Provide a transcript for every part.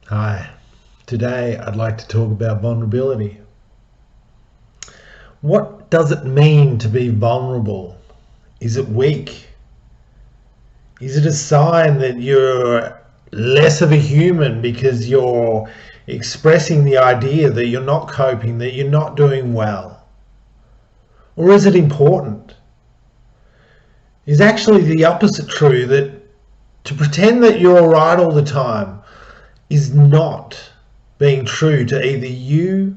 Hi, today I'd like to talk about vulnerability. What does it mean to be vulnerable? Is it weak? Is it a sign that you're less of a human because you're expressing the idea that you're not coping, that you're not doing well? Or is it important? Is actually the opposite true, that to pretend that you're right all the time is not being true to either you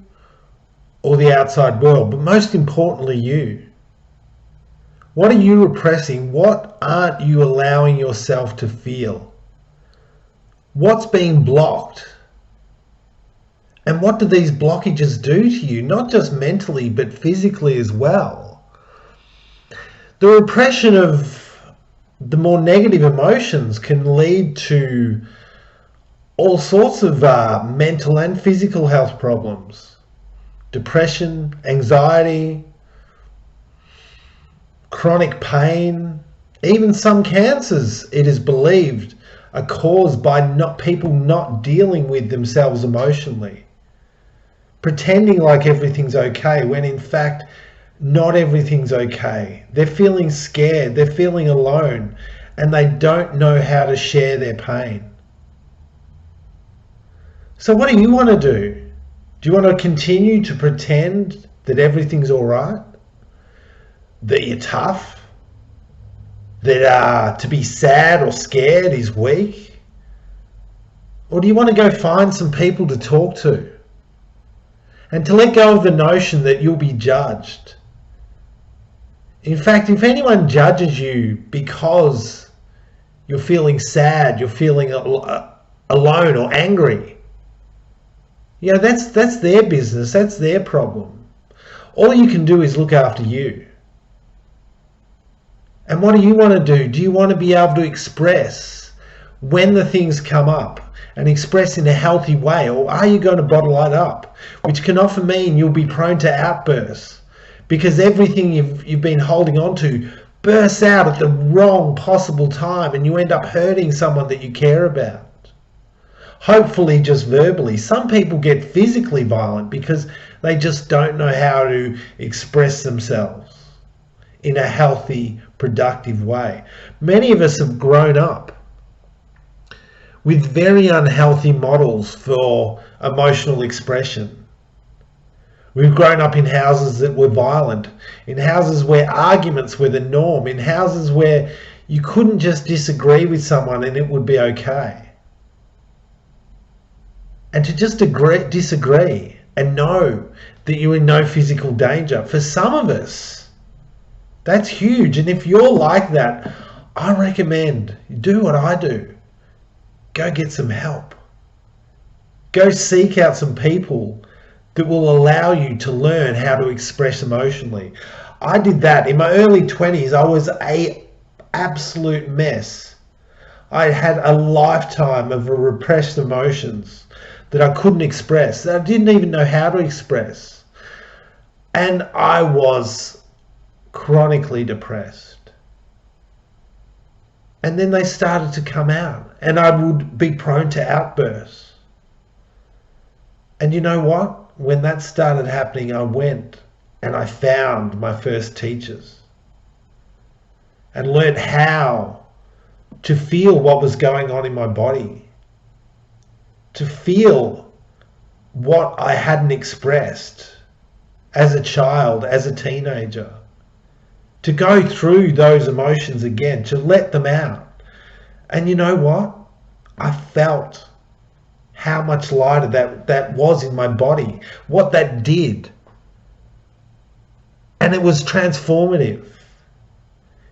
or the outside world, but most importantly, you? What are you repressing? What aren't you allowing yourself to feel? What's being blocked? And what do these blockages do to you, not just mentally, but physically as well? The repression of the more negative emotions can lead to all sorts of mental and physical health problems. Depression, anxiety, chronic pain, even some cancers, it is believed, are caused by people not dealing with themselves emotionally. Pretending like everything's okay when in fact not everything's okay. They're feeling scared, they're feeling alone, and they don't know how to share their pain. So what do you want to do? Do you want to continue to pretend that everything's all right? That you're tough? That to be sad or scared is weak? Or do you want to go find some people to talk to? And to let go of the notion that you'll be judged. In fact, if anyone judges you because you're feeling sad, you're feeling alone or angry, that's their business, that's their problem. All you can do is look after you. And what do you want to do? Do you want to be able to express when the things come up and express in a healthy way? Or are you going to bottle it up? Which can often mean you'll be prone to outbursts because everything you've been holding on to bursts out at the wrong possible time and you end up hurting someone that you care about. Hopefully just verbally. Some people get physically violent because they just don't know how to express themselves in a healthy, productive way. Many of us have grown up with very unhealthy models for emotional expression. We've grown up in houses that were violent, in houses where arguments were the norm, in houses where you couldn't just disagree with someone and it would be okay. And to just disagree and know that you're in no physical danger, for some of us, that's huge. And if you're like that, I recommend you do what I do. Go get some help. Go seek out some people that will allow you to learn how to express emotionally. I did that. In my early 20s, I was an absolute mess. I had a lifetime of repressed emotions that I couldn't express, that I didn't even know how to express. And I was chronically depressed. And then they started to come out and I would be prone to outbursts. And you know what? When that started happening, I went and I found my first teachers and learned how to feel what was going on in my body, to feel what I hadn't expressed as a child, as a teenager, to go through those emotions again, to let them out. And you know what? I felt how much lighter that was in my body, what that did. And it was transformative.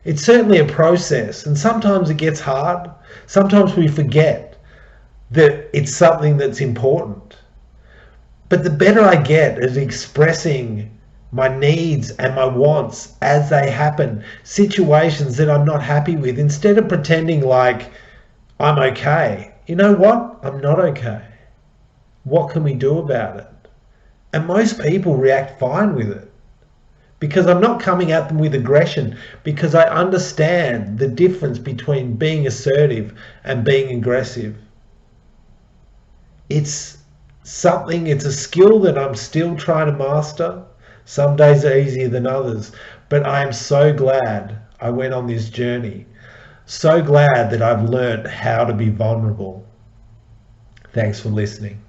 It's certainly a process, and sometimes it gets hard. Sometimes we forget that it's something that's important. But the better I get at expressing my needs and my wants as they happen, situations that I'm not happy with, instead of pretending like I'm okay, you know what? I'm not okay. What can we do about it? And most people react fine with it because I'm not coming at them with aggression, because I understand the difference between being assertive and being aggressive. It's it's a skill that I'm still trying to master. Some days are easier than others, but I am so glad I went on this journey. So glad that I've learned how to be vulnerable. Thanks for listening.